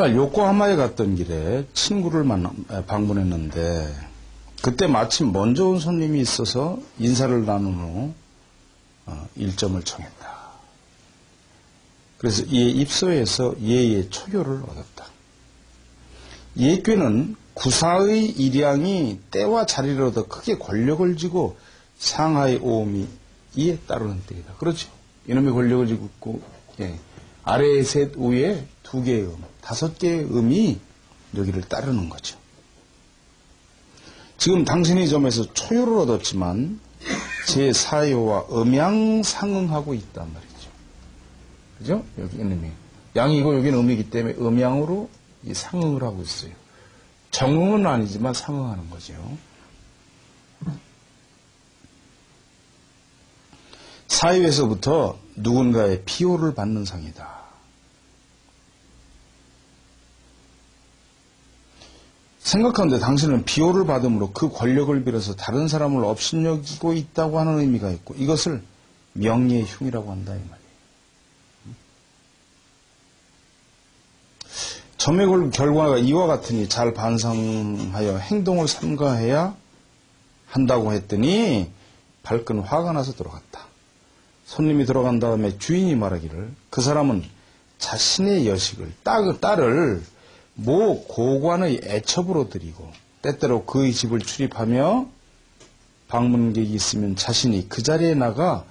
어느 날 요코하마에 갔던 길에 친구를 방문했는데 그때 마침 먼저 온 손님이 있어서 인사를 나눈 후 일점을 청했다. 그래서 이에 입소해서 예의 초교를 얻었다. 예꾀는 구사의 일양이 때와 자리를 얻어 크게 권력을 쥐고 상하의 오음이 이에 따르는 때이다. 그렇죠. 이놈의 권력을 쥐고 아래의 셋, 위에 두 개의 음, 다섯 개의 음이 여기를 따르는 거죠. 지금 당신이 점에서 초요를 얻었지만 제4요와 음양상응하고 있단 말이죠. 그죠? 여기 이놈이 양이고 여기는 음이기 때문에 음양으로 이 상응을 하고 있어요. 정응은 아니지만 상응하는 거죠. 사유에서부터 누군가의 피호를 받는 상이다. 생각하는데 당신은 비호를 받음으로 그 권력을 빌어서 다른 사람을 업신여기고 있다고 하는 의미가 있고 이것을 명예의 흉이라고 한다 이 말이에요. 점의 결과가 이와 같으니 잘 반성하여 행동을 삼가해야 한다고 했더니 발끈 화가 나서 들어갔다. 손님이 들어간 다음에 주인이 말하기를 그 사람은 자신의 여식을 딸을 모 고관의 애첩으로 드리고 때때로 그의 집을 출입하며 방문객이 있으면 자신이 그 자리에 나가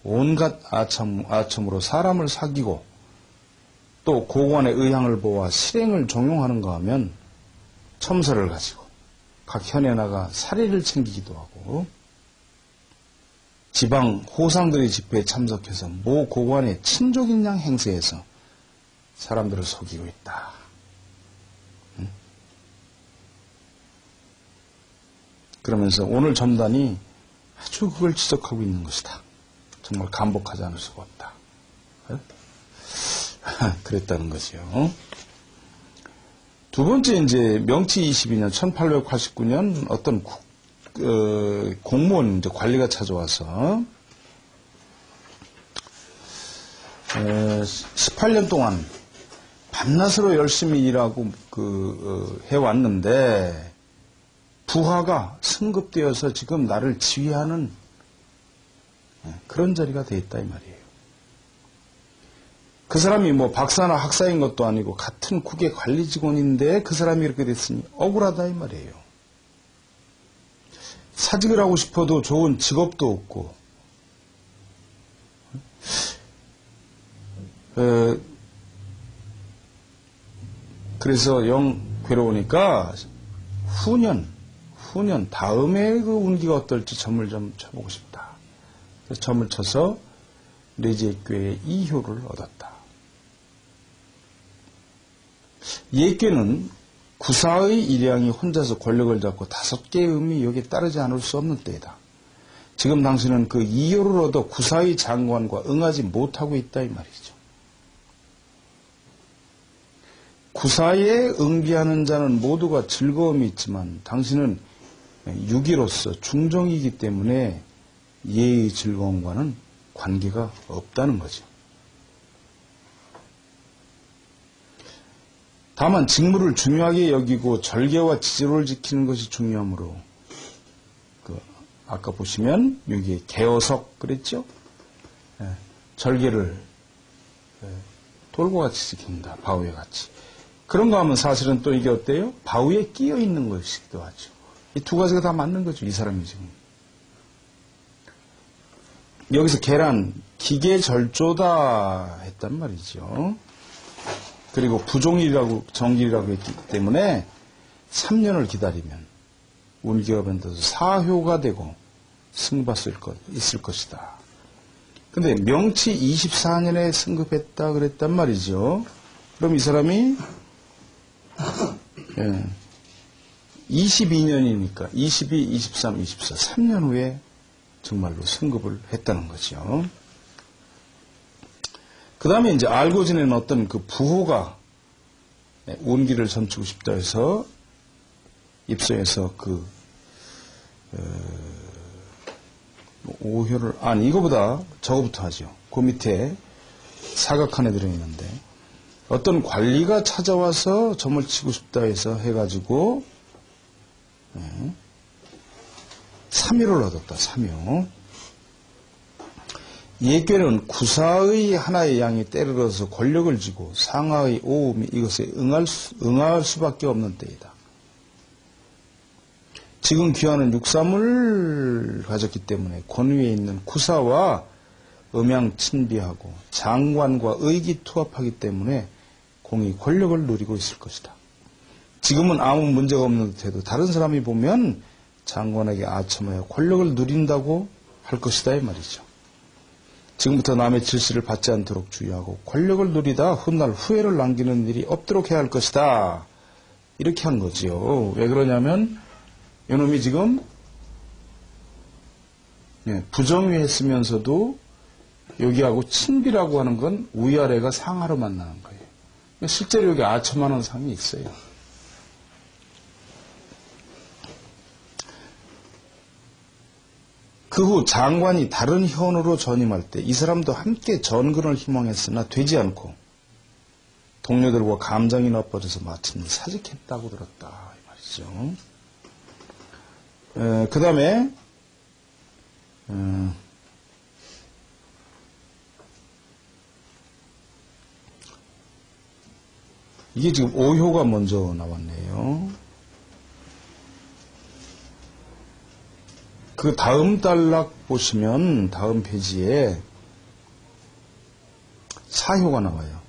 온갖 아첨으로 사람을 사귀고 또 고관의 의향을 보아 실행을 종용하는가 하면 첨서를 가지고 각 현에 나가 사례를 챙기기도 하고 지방 호상들의 집회에 참석해서 모 고관의 친족인 양 행세해서 사람들을 속이고 있다. 그러면서 오늘 점단이 아주 그걸 지적하고 있는 것이다. 정말 감복하지 않을 수가 없다. 그랬다는 거죠. 두 번째 이제 명치 22년 1889년 어떤 공무원 이제 관리가 찾아와서 18년 동안 밤낮으로 열심히 일하고 해왔는데 부하가 승급되어서 지금 나를 지휘하는 그런 자리가 돼 있다 이 말이에요. 그 사람이 뭐 박사나 학사인 것도 아니고 같은 국의 관리 직원인데 그 사람이 이렇게 됐으니 억울하다 이 말이에요. 사직을 하고 싶어도 좋은 직업도 없고 그래서 영 괴로우니까 후년 다음에 그 운기가 어떨지 점을 좀 쳐보고 싶다. 그래서 점을 쳐서 레제교의 2효를 얻었다. 예교는 구사의 일양이 혼자서 권력을 잡고 5개의 음이 여기에 따르지 않을 수 없는 때이다. 지금 당신은 그 2효를 얻어 구사의 장관과 응하지 못하고 있다 이 말이죠. 구사에 응비하는 자는 모두가 즐거움이 있지만 당신은 유기로서 중종이기 때문에 예의 즐거움과는 관계가 없다는 거죠. 다만 직무를 중요하게 여기고 절개와 지조를 지키는 것이 중요하므로 아까 보시면 여기에 개어석 그랬죠? 절개를 돌고 같이 지킨다. 바위에 같이. 그런가 하면 사실은 또 이게 어때요? 바위에 끼어 있는 것이기도 하죠. 이 두 가지가 다 맞는 거죠. 이 사람이 지금. 여기서 계란, 기계절조다 했단 말이죠. 그리고 부종일이라고 정길이라고 했기 때문에 3년을 기다리면 운기가 변돼서 사효가 되고 승급받을 있을 것이다. 근데 명치 24년에 승급했다 그랬단 말이죠. 그럼 이 사람이 22년이니까 22, 23, 24, 3년 후에 정말로 승급을 했다는 거죠. 그 다음에 이제 알고 지낸 어떤 그 부호가 운기를 점치고 싶다 해서 입소해서 오효를, 아니, 이거보다 저거부터 하죠. 그 밑에 사각 하나 들어있는데, 어떤 관리가 찾아와서 점을 치고 싶다 해서 해가지고 사묘를 얻었다. 사묘. 예괴는 구사의 하나의 양이 때려서 권력을 쥐고 상하의 오음이 이것에 응할 수밖에 없는 때이다. 지금 귀하는 육삼을 가졌기 때문에 권위에 있는 구사와 음양친비하고 장관과 의기투합하기 때문에 공이 권력을 누리고 있을 것이다. 지금은 아무 문제가 없는 듯해도 다른 사람이 보면 장관에게 아첨하여 권력을 누린다고 할 것이다 이 말이죠. 지금부터 남의 질시를 받지 않도록 주의하고 권력을 누리다 훗날 후회를 남기는 일이 없도록 해야 할 것이다. 이렇게 한 거지요. 왜 그러냐면 이놈이 지금 부정위했으면서도 여기하고 친비라고 하는 건 위아래가 상하로 만나는 거예요. 실제로 여기 아첨하는 상이 있어요. 그 후 장관이 다른 현으로 전임할 때 이 사람도 함께 전근을 희망했으나 되지 않고 동료들과 감정이 나빠져서 마침 사직했다고 들었다 이 말이죠. 그 다음에 이게 지금 오효가 먼저 나왔네요. 그 다음 단락 보시면 다음 페이지에 사효가 나와요.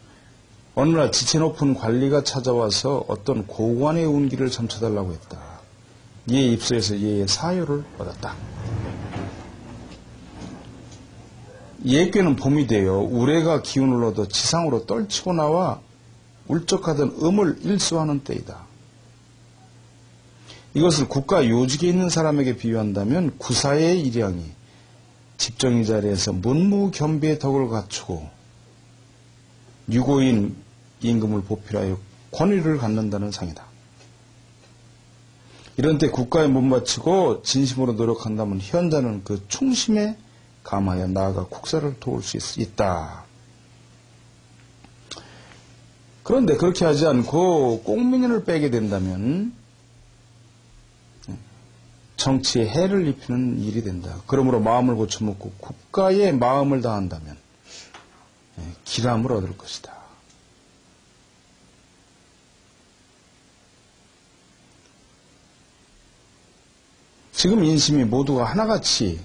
어느 날 지체 높은 관리가 찾아와서 어떤 고관의 운기를 점쳐달라고 했다. 이의 입술에서 이의 사효를 얻었다. 예괴는 봄이 되어 우레가 기운을 얻어 지상으로 떨치고 나와 울적하던 음을 일수하는 때이다. 이것을 국가 요직에 있는 사람에게 비유한다면 구사의 일양이 집정의 자리에서 문무겸비의 덕을 갖추고 유고인 임금을 보필하여 권위를 갖는다는 상이다. 이런 때 국가에 못 바치고 진심으로 노력한다면 현자는 그 충심에 감하여 나아가 국사를 도울 수 있다. 그런데 그렇게 하지 않고 꽁민을 빼게 된다면 정치에 해를 입히는 일이 된다. 그러므로 마음을 고쳐먹고 국가에 마음을 다한다면 기람을 얻을 것이다. 지금 인심이 모두가 하나같이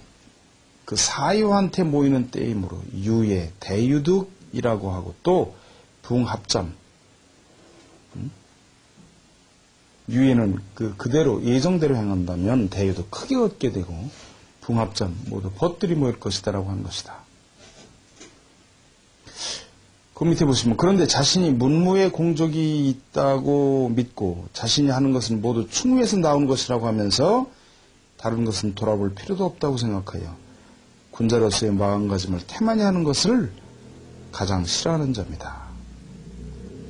그 사유한테 모이는 때이므로 유예, 대유득이라고 하고 또 붕합점. 유예는 그대로 예정대로 행한다면 대유득 크게 얻게 되고 붕합점 모두 벗들이 모일 것이다라고 하는 것이다. 그 밑에 보시면 그런데 자신이 문무의 공적이 있다고 믿고 자신이 하는 것은 모두 충무에서 나온 것이라고 하면서 다른 것은 돌아볼 필요도 없다고 생각하여 군자로서의 마음가짐을 태만히 하는 것을 가장 싫어하는 점이다.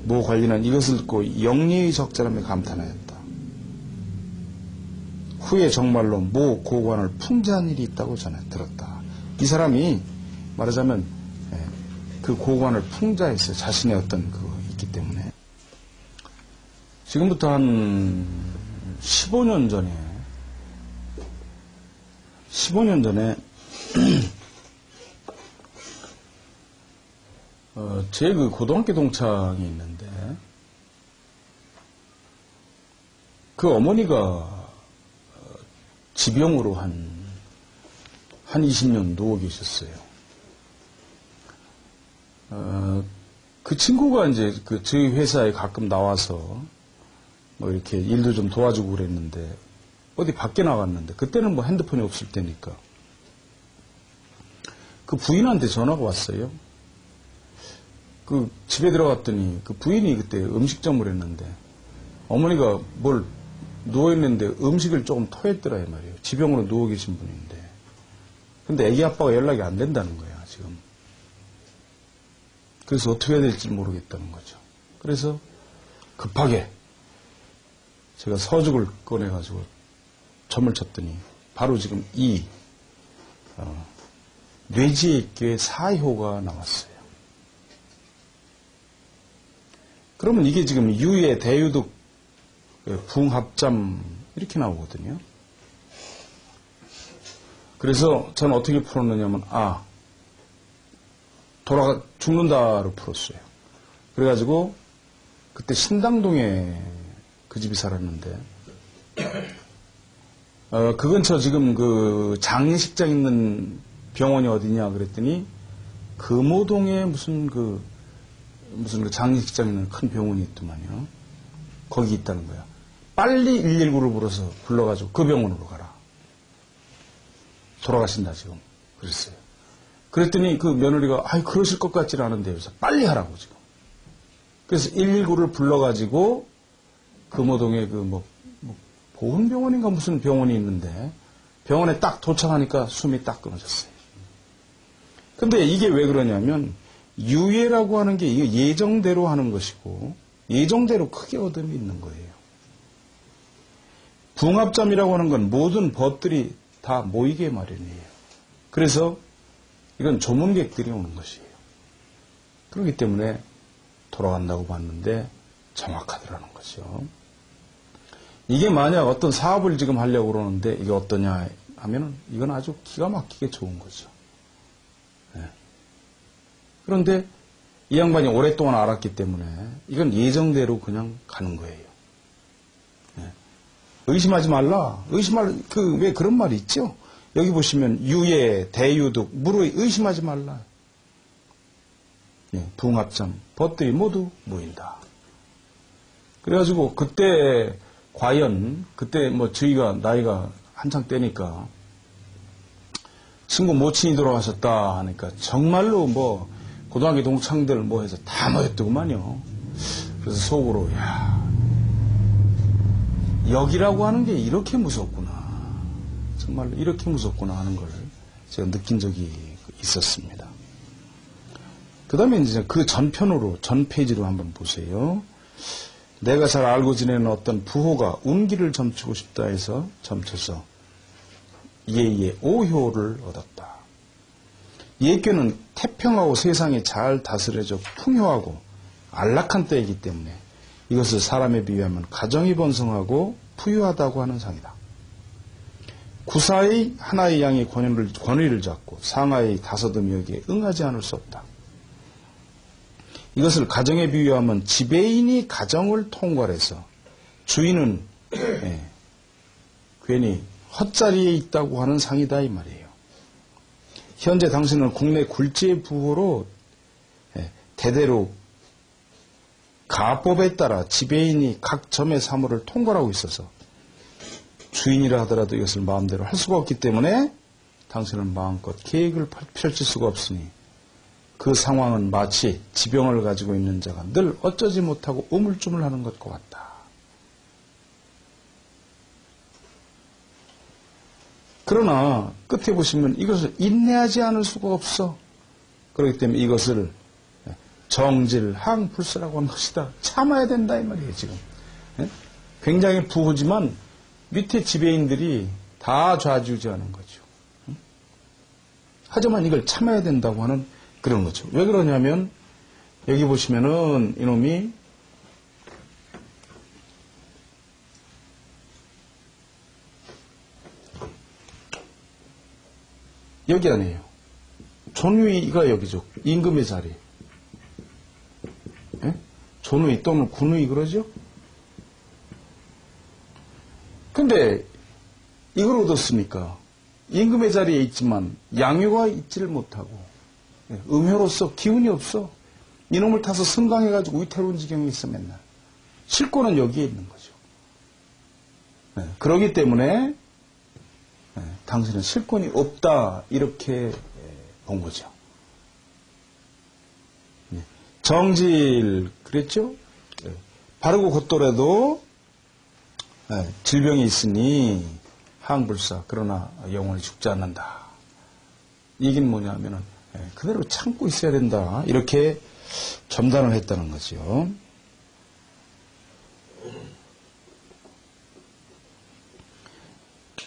모 관리는 이것을 듣고 영리의 적절함에 감탄하였다. 후에 정말로 모 고관을 풍자한 일이 있다고 전해 들었다. 이 사람이 말하자면 그 고관을 풍자했어요. 자신의 어떤 그거 있기 때문에. 지금부터 한 15년 전에 제 그 고등학교 동창이 있는데 그 어머니가 지병으로 한 20년 누워 계셨어요. 그 친구가 이제 저희 회사에 가끔 나와서 뭐 이렇게 일도 좀 도와주고 그랬는데 어디 밖에 나갔는데 그때는 뭐 핸드폰이 없을 때니까 그 부인한테 전화가 왔어요. 그 집에 들어갔더니 그 부인이 그때 음식점을 했는데 어머니가 뭘 누워있는데 음식을 조금 토했더라 이 말이에요. 지병으로 누워 계신 분인데. 근데 애기 아빠가 연락이 안 된다는 거야 지금. 그래서 어떻게 해야 될지 모르겠다는 거죠. 그래서 급하게 제가 서죽을 꺼내가지고 점을 쳤더니 바로 지금 이 뇌지액교의 사효가 나왔어요. 그러면 이게 지금 유예, 대유득, 붕합잠 이렇게 나오거든요. 그래서 저는 어떻게 풀었느냐면 죽는다로 풀었어요. 그래가지고 그때 신당동에 그 집이 살았는데 그 근처 지금 그 장례식장 있는 병원이 어디냐 그랬더니 금호동에 무슨 그 장례식장 있는 큰 병원이 있더만요. 거기 있다는 거야. 빨리 119를 불러가지고 그 병원으로 가라. 돌아가신다 지금. 그랬어요. 그랬더니 그 며느리가 그러실 것 같지는 않은데 그래서 빨리 하라고 지금. 그래서 119를 불러가지고 금호동에 보훈병원인가 무슨 병원이 있는데 병원에 딱 도착하니까 숨이 딱 끊어졌어요. 근데 이게 왜 그러냐면 유예라고 하는 게 이게 예정대로 하는 것이고 예정대로 크게 얻음이 있는 거예요. 붕합잠이라고 하는 건 모든 법들이 다 모이게 마련이에요. 그래서 이건 조문객들이 오는 것이에요. 그렇기 때문에 돌아간다고 봤는데 정확하더라는 거죠. 이게 만약 어떤 사업을 지금 하려고 그러는데 이게 어떠냐 하면은 이건 아주 기가 막히게 좋은 거죠. 네. 그런데 이 양반이 오랫동안 알았기 때문에 이건 예정대로 그냥 가는 거예요. 네. 의심하지 말라. 왜 그런 말이 있죠? 여기 보시면 유예, 대유득, 무로의 의심하지 말라. 예, 붕합점, 법들이 모두 모인다. 그래가지고 그때 과연 그때 저희가 나이가 한창 때니까 친구 모친이 돌아가셨다 하니까 정말로 고등학교 동창들 해서 다 모였더구만요. 그래서 속으로 여기라고 하는 게 이렇게 무섭구나. 정말로 이렇게 무섭구나 하는 걸 제가 느낀 적이 있었습니다. 그 다음에 이제 그 전편으로, 전 페이지로 한번 보세요. 내가 잘 알고 지내는 어떤 부호가 운기를 점치고 싶다 해서 점쳐서 예의 오효를 얻었다. 예교는 태평하고 세상이 잘 다스려져 풍요하고 안락한 때이기 때문에 이것을 사람에 비유하면 가정이 번성하고 부유하다고 하는 상이다. 구사의 하나의 양이 권위를 잡고 상하의 다섯음이 여기에 응하지 않을 수 없다. 이것을 가정에 비유하면 지배인이 가정을 통괄해서 주인은 괜히 헛자리에 있다고 하는 상이다 이 말이에요. 현재 당신은 국내 굴지의 부호로 대대로 가법에 따라 지배인이 각 점의 사물을 통괄하고 있어서 주인이라 하더라도 이것을 마음대로 할 수가 없기 때문에 당신은 마음껏 계획을 펼칠 수가 없으니 그 상황은 마치 지병을 가지고 있는 자가 늘 어쩌지 못하고 우물쭈물하는 것과 같다. 그러나 끝에 보시면 이것을 인내하지 않을 수가 없어. 그렇기 때문에 이것을 정질항불사라고 하는 것이다. 참아야 된다 이 말이에요 지금. 굉장히 부호지만 밑에 지배인들이 다 좌지우지하는 거죠. 하지만 이걸 참아야 된다고 하는 그런 거죠. 왜 그러냐면 여기 보시면은 이놈이 여기 아니에요. 존위가 여기죠. 임금의 자리. 존위 또는 군위 그러죠. 근데 이걸 얻었으니까 임금의 자리에 있지만 양효가 있지를 못하고 음효로서 기운이 없어. 이놈을 타서 승강해가지고 위태로운 지경에 있어 맨날. 실권은 여기에 있는 거죠. 그러기 때문에 당신은 실권이 없다 이렇게 본 거죠. 정질 그랬죠? 바르고 곧더라도 질병이 있으니 항불사 그러나 영원히 죽지 않는다. 이 얘기는 뭐냐면은 그대로 참고 있어야 된다. 이렇게 점단을 했다는 거죠.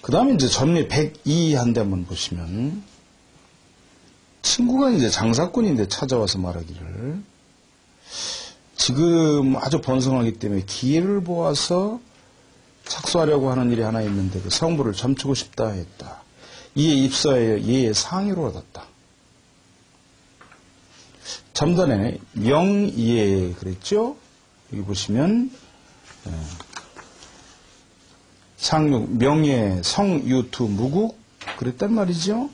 그 다음에 이제 전리 102 한데 한번 보시면 친구가 이제 장사꾼인데 찾아와서 말하기를 지금 아주 번성하기 때문에 기회를 보아서 착수하려고 하는 일이 하나 있는데 그 성부를 점치고 싶다 했다. 이에 입사하여 예의 상의를 얻었다. 전전에 명예 그랬죠? 여기 보시면 상육 명예 성유투 무국 그랬단 말이죠.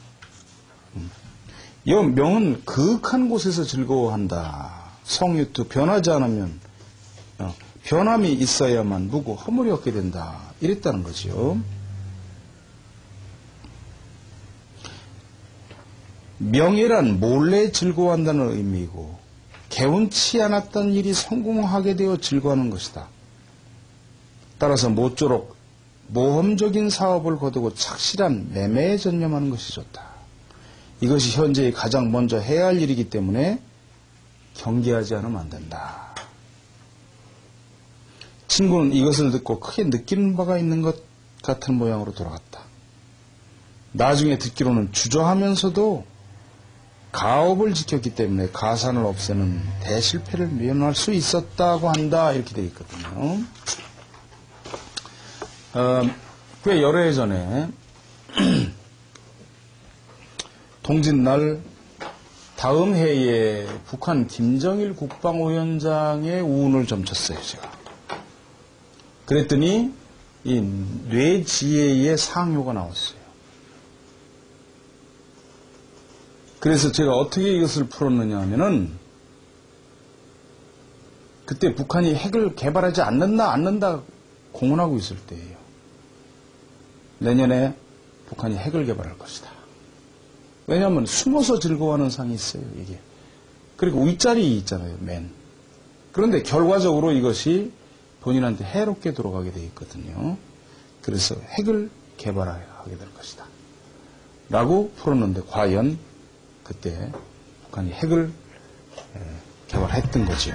이 명은 그윽한 곳에서 즐거워한다. 성유투 변하지 않으면 변함이 있어야만 무구 허물이 없게 된다. 이랬다는 거죠. 명예란 몰래 즐거워한다는 의미이고 개운치 않았던 일이 성공하게 되어 즐거워하는 것이다. 따라서 모쪼록 모험적인 사업을 거두고 착실한 매매에 전념하는 것이 좋다. 이것이 현재의 가장 먼저 해야 할 일이기 때문에 경계하지 않으면 안 된다. 친구는 이것을 듣고 크게 느끼는 바가 있는 것 같은 모양으로 돌아갔다. 나중에 듣기로는 주저하면서도 가업을 지켰기 때문에 가산을 없애는 대실패를 면할 수 있었다고 한다. 이렇게 되어 있거든요. 꽤 여러 해 전에 동짓날 다음 해에 북한 김정일 국방위원장의 운을 좀 쳤어요, 제가. 그랬더니 이 뇌지혜의 상효가 나왔어요. 그래서 제가 어떻게 이것을 풀었느냐 하면은 그때 북한이 핵을 개발하지 않는다 공언하고 있을 때예요. 내년에 북한이 핵을 개발할 것이다. 왜냐하면 숨어서 즐거워하는 상이 있어요, 이게. 그리고 윗자리 있잖아요, 맨. 그런데 결과적으로 이것이 본인한테 해롭게 돌아가게 되어 있거든요. 그래서 핵을 개발하게 될 것이다. 라고 풀었는데 과연 그때 북한이 핵을 개발했던 거죠.